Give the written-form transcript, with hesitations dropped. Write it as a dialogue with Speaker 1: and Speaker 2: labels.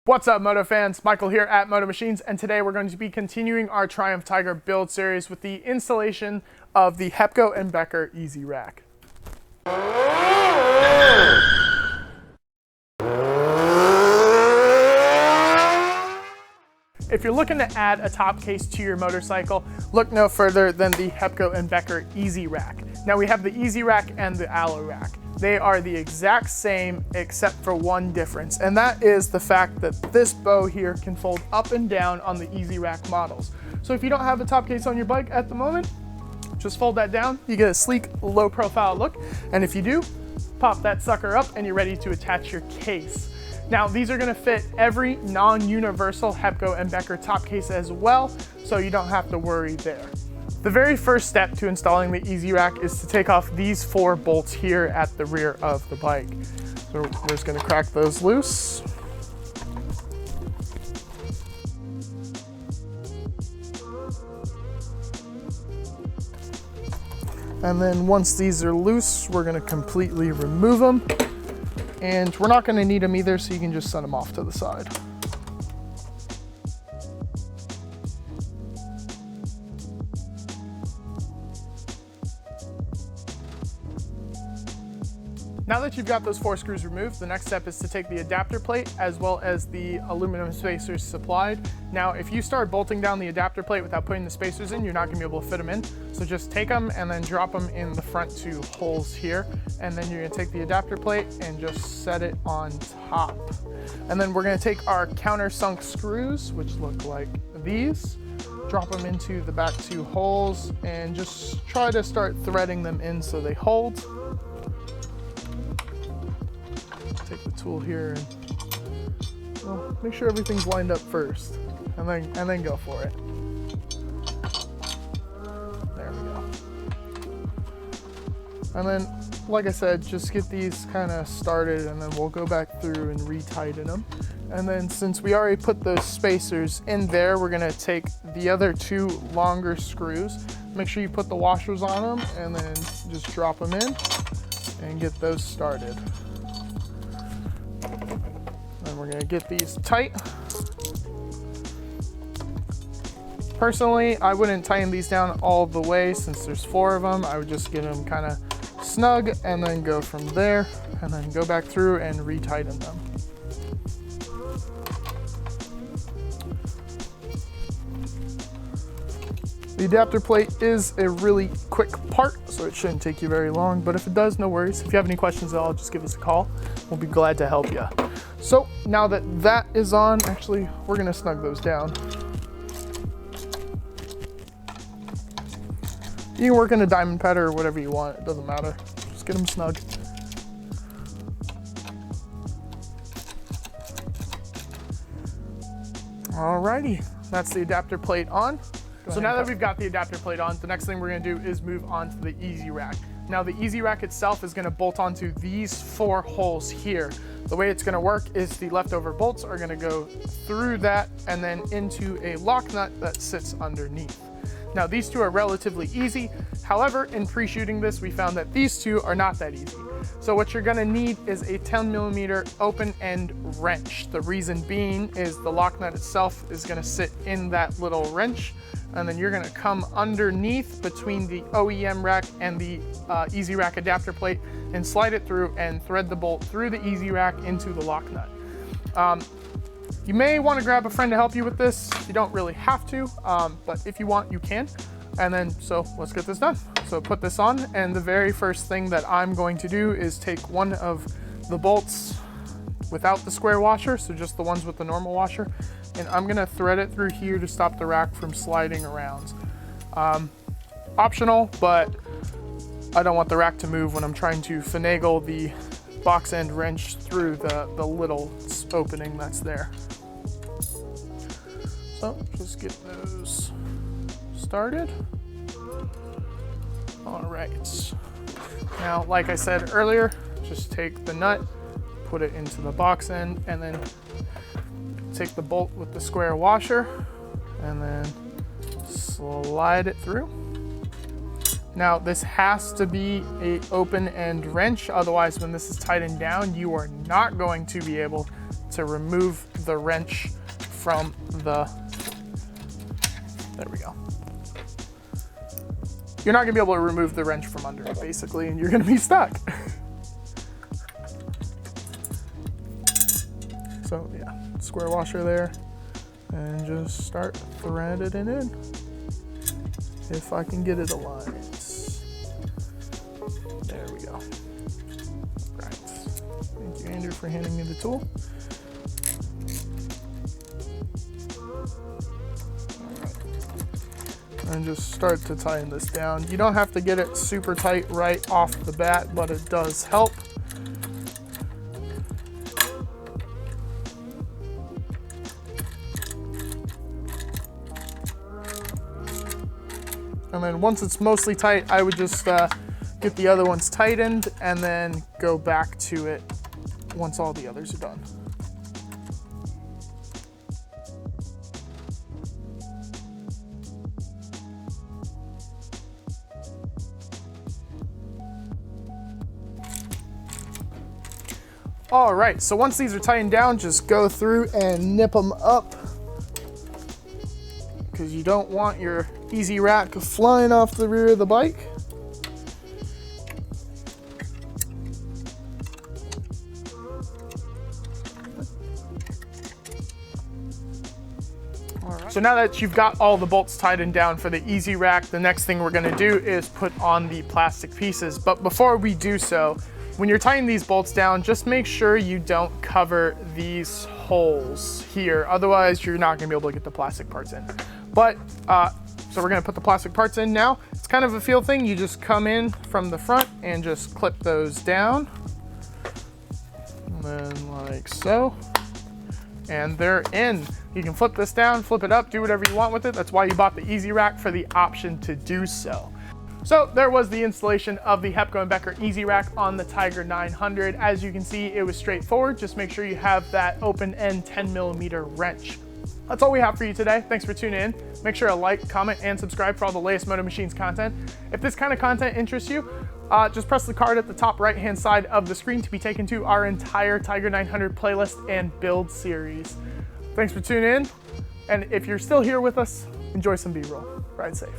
Speaker 1: What's up, Moto fans? Michael here at Moto Machines, and today we're going to be continuing our Triumph Tiger build series with the installation of the Hepco Becker Easy Rack. If you're looking to add a top case to your motorcycle, look no further than the Hepco Becker Easy Rack. Now we have the Easy Rack and the Allo Rack. They are the exact same except for one difference, and that is the fact that this bow here can fold up and down on the Easy Rack models. So if you don't have a top case on your bike at the moment, just fold that down, you get a sleek, low profile look, and if you do, pop that sucker up and you're ready to attach your case. Now these are gonna fit every non-universal Hepco Becker top case as well, so you don't have to worry there. The very first step to installing the Easy Rack is to take off these 4 bolts here at the rear of the bike. So we're just gonna crack those loose. And then once these are loose, we're gonna completely remove them. And we're not gonna need them either, so you can just send them off to the side. Now that you've got those 4 screws removed, the next step is to take the adapter plate as well as the aluminum spacers supplied. Now, if you start bolting down the adapter plate without putting the spacers in, you're not gonna be able to fit them in. So just take them and then drop them in the front 2 holes here. And then you're gonna take the adapter plate and just set it on top. And then we're gonna take our countersunk screws, which look like these, drop them into the back 2 holes and just try to start threading them in so they hold. Take the tool here and make sure everything's lined up first, and then go for it. There we go. And then, like I said, just get these kind of started, and then we'll go back through and retighten them. And then since we already put those spacers in there, we're gonna take the other 2 longer screws. Make sure you put the washers on them, and then just drop them in and get those started. And we're gonna get these tight. Personally, I wouldn't tighten these down all the way since there's 4 of them. I would just get them kind of snug and then go from there and then go back through and retighten them. The adapter plate is a really quick part, so it shouldn't take you very long, but if it does, no worries. If you have any questions at all, just give us a call. We'll be glad to help you. So now that that is on, actually, we're gonna snug those down. You can work in a diamond pad or whatever you want, it doesn't matter. Just get them snug. Alrighty, that's the adapter plate on. So now that we've got the adapter plate on, the next thing we're gonna do is move on to the Easy Rack. Now the Easy Rack itself is gonna bolt onto these 4 holes here. The way it's gonna work is the leftover bolts are gonna go through that and then into a lock nut that sits underneath. Now these 2 are relatively easy. However, in pre-shooting this, we found that these 2 are not that easy. So what you're gonna need is a 10mm open end wrench. The reason being is the lock nut itself is gonna sit in that little wrench, and then you're gonna come underneath between the OEM rack and the Easy Rack adapter plate and slide it through and thread the bolt through the Easy Rack into the lock nut. You may wanna grab a friend to help you with this. You don't really have to, but if you want, you can. And then, so let's get this done. So put this on, and the very first thing that I'm going to do is take one of the bolts without the square washer, so just the ones with the normal washer, and I'm gonna thread it through here to stop the rack from sliding around. Optional, but I don't want the rack to move when I'm trying to finagle the box end wrench through the little opening that's there. So just get those started. All right. Now, like I said earlier, just take the nut, put it into the box end, and then take the bolt with the square washer and then slide it through. Now this has to be an open end wrench, otherwise when this is tightened down, you are not going to be able to remove the wrench from the, there we go. You're not gonna be able to remove the wrench from under it basically, and you're gonna be stuck. So yeah, square washer there, and just start threading it in. If I can get it aligned. There we go. Right. Thank you, Andrew, for handing me the tool. And just start to tighten this down. You don't have to get it super tight right off the bat, but it does help. And then once it's mostly tight, I would just get the other ones tightened and then go back to it once all the others are done. All right, so once these are tightened down, just go through and nip them up, because you don't want your Easy Rack flying off the rear of the bike. All right. So now that you've got all the bolts tightened down for the Easy Rack, the next thing we're gonna do is put on the plastic pieces. But before we do so, when you're tightening these bolts down, just make sure you don't cover these holes here. Otherwise, you're not gonna be able to get the plastic parts in. But, so we're gonna put the plastic parts in now. It's kind of a feel thing. You just come in from the front and just clip those down. And then like so. And they're in. You can flip this down, flip it up, do whatever you want with it. That's why you bought the Easy Rack, for the option to do so. So there was the installation of the Hepco Becker Easy Rack on the Tiger 900. As you can see, it was straightforward. Just make sure you have that open end 10mm wrench. That's all we have for you today. Thanks for tuning in. Make sure to like, comment, and subscribe for all the latest Moto Machines content. If this kind of content interests you, just press the card at the top right-hand side of the screen to be taken to our entire Tiger 900 playlist and build series. Thanks for tuning in. And if you're still here with us, enjoy some B-roll. Ride safe.